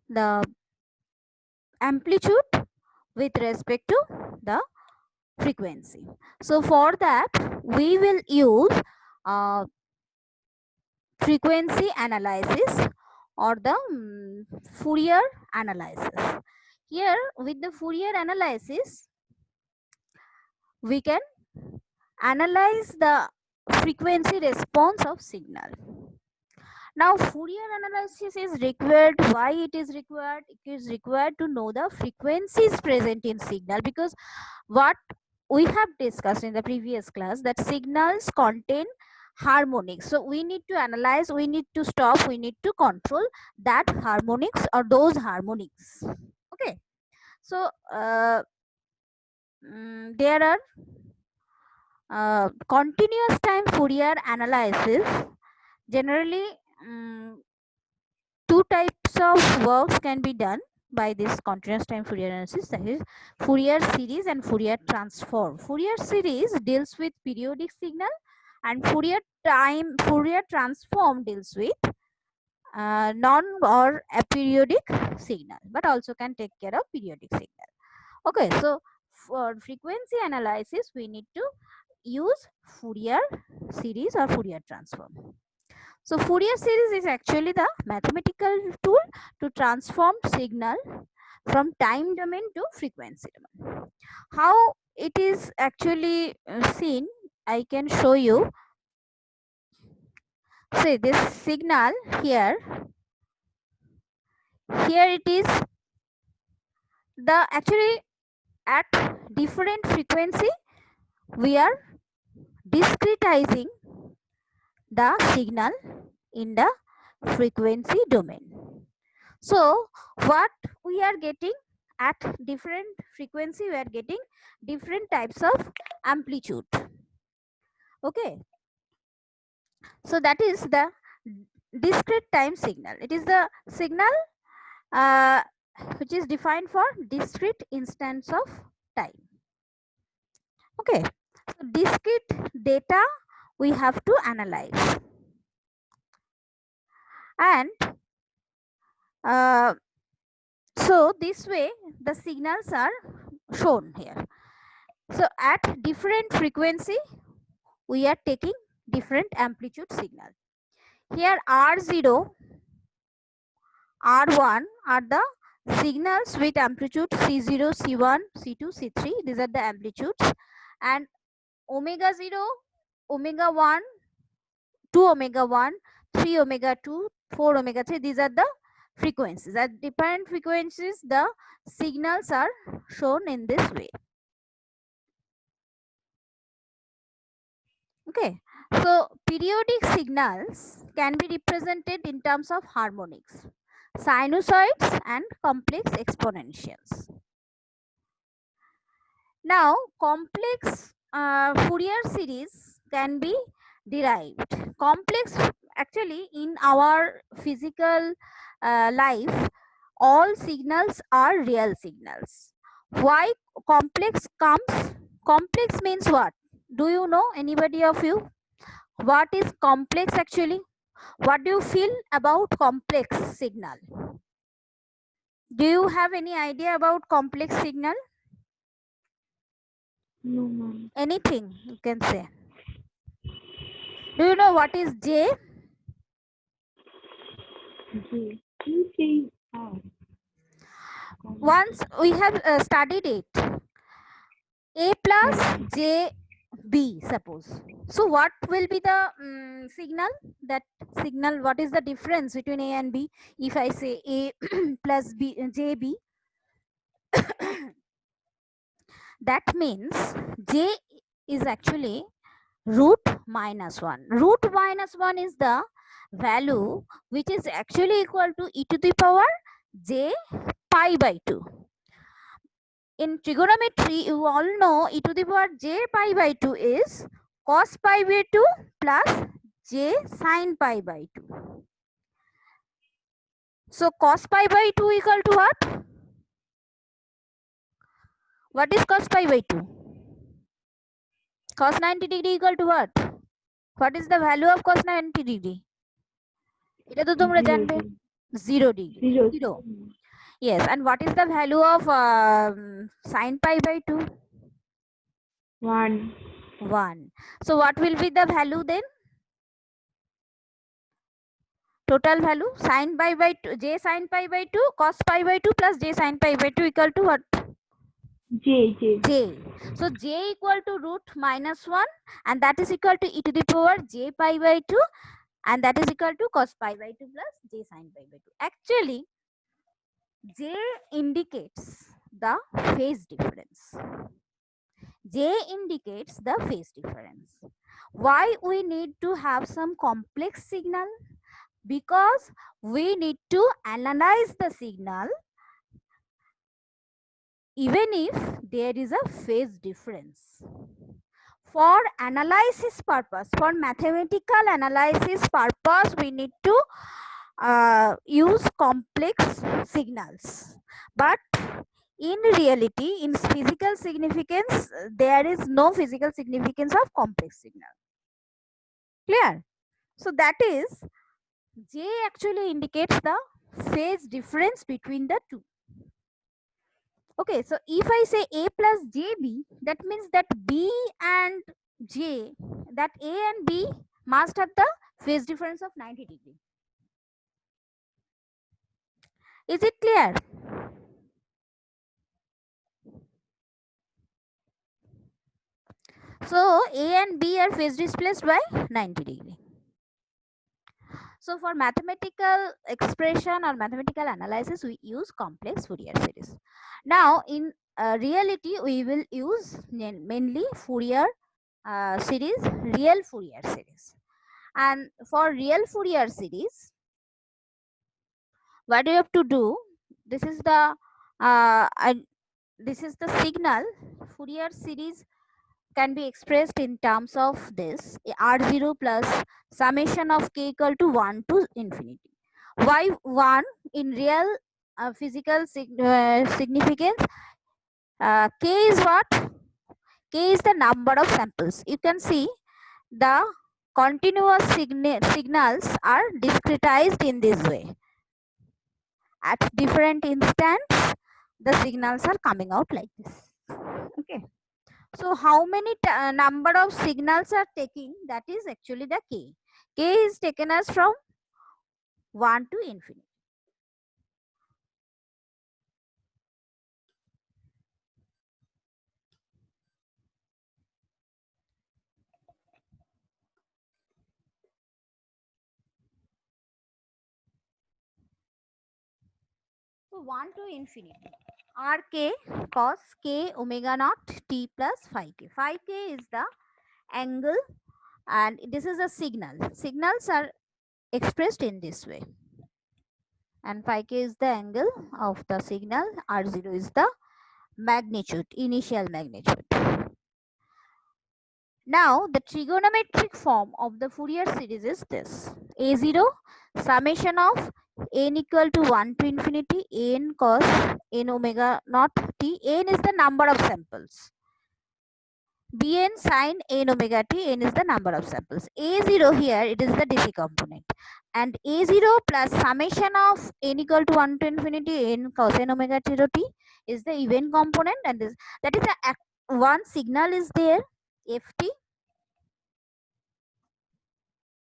the amplitude with respect to the frequency. So for that we will use frequency analysis or the Fourier analysis. Here with the Fourier analysis we can analyze the frequency response of signal. Now Fourier analysis is required. Why it is required? It is required to know the frequencies present in signal, because what we have discussed in the previous class, that signals contain harmonics. So we need to analyze, we need to stop, we need to control that harmonics or those harmonics. Okay. So there are continuous time Fourier analysis. Generally two types of works can be done by this continuous time Fourier analysis, that is Fourier series and Fourier transform. Fourier series deals with periodic signal and Fourier transform deals with non or aperiodic signal, but also can take care of periodic signal. Okay, so for frequency analysis we need to use Fourier series or Fourier transform. So Fourier series is actually the mathematical tool to transform signal from time domain to frequency domain. How it is actually seen, I can show you. See this signal here. Here it is the actually at different frequency we are discretizing the signal in the frequency domain. So what we are getting at different frequency, we are getting different types of amplitude. Okay, so that is the discrete time signal. It is the signal which is defined for discrete instance of time. Okay, so discrete data we have to analyze, and so this way the signals are shown here. So at different frequency we are taking different amplitude signal. Here R0, R1 are the signals with amplitude C0, C1, C2, C3. These are the amplitudes, and omega 0, omega 1, 2 omega 1, 3 omega 2, 4 omega 3. These are the frequencies. At different frequencies the signals are shown in this way. Okay, so periodic signals can be represented in terms of harmonics, sinusoids and complex exponentials. Now complex Fourier series can be derived. Complex, actually in our physical life all signals are real signals. Why complex comes? Complex means what? Do you know, anybody of you? What is complex actually? What do you feel about complex signal? Do you have any idea about complex signal? No, ma'am. Anything you can say. Do you know what is J? J. You say R. Once we have studied it. A plus Yeah. J B, suppose. So what will be the signal? That signal, what is the difference between A and B? If I say A plus B, JB, that means J is actually root minus 1. Root minus 1 is the value which is actually equal to e to the power j pi by 2. In trigonometry, you all know e to the power j pi by 2 is cos pi by 2 plus j sin pi by 2. So cos pi by 2 equal to what? What is cos pi by 2? Cos 90 degree equal to what? What is the value of cos 90 degree? এটা তো তোমরা 0 জানবে। degree. 0 degree. 0. 0. Yes, and what is the value of sine pi by 2? 1. 1. So what will be the value then? Total value sine pi by 2, j sine pi by 2 cos pi by 2 plus j sine pi by 2 equal to what? J. J. So j equal to root minus 1, and that is equal to e to the power j pi by 2, and that is equal to cos pi by 2 plus j sine pi by 2. Actually, j indicates the phase difference. J indicates the phase difference. Why we need to have some complex signal? Because we need to analyze the signal even if there is a phase difference. For analysis purpose, for mathematical analysis purpose, we need to use complex signals. But in reality, in physical significance, there is no physical significance of complex signal. Clear? So that is, J actually indicates the phase difference between the two. Okay, so if I say A plus JB, that means that B and J, that A and B must have the phase difference of 90 degree. Is it clear? So A and B are phase displaced by 90 degree. So for mathematical expression or mathematical analysis, we use complex Fourier series. Now in reality, we will use mainly Fourier series, real Fourier series. And for real Fourier series, what you have to do? This is the this is the signal. Fourier series can be expressed in terms of this r0 plus summation of k equal to 1 to infinity. Why 1? In real physical significance, k is what? K is the number of samples. You can see the continuous signals are discretized in this way. At different instants, the signals are coming out like this. Okay. So how many number of signals are taking? That is actually the k. K is taken as from 1 to infinity. So 1 to infinity. Rk cos k omega naught t plus phi k. Phi k is the angle, and this is a signal. Signals are expressed in this way. And phi k is the angle of the signal. R0 is the magnitude, initial magnitude. Now, the trigonometric form of the Fourier series is this. A0 summation of n equal to 1 to infinity n cos n omega naught t. N is the number of samples. Bn sin n omega t, n is the number of samples. A0 here, it is the DC component. And A0 plus summation of n equal to 1 to infinity n cos n omega t is the event component, and this, that is the one signal is there, ft,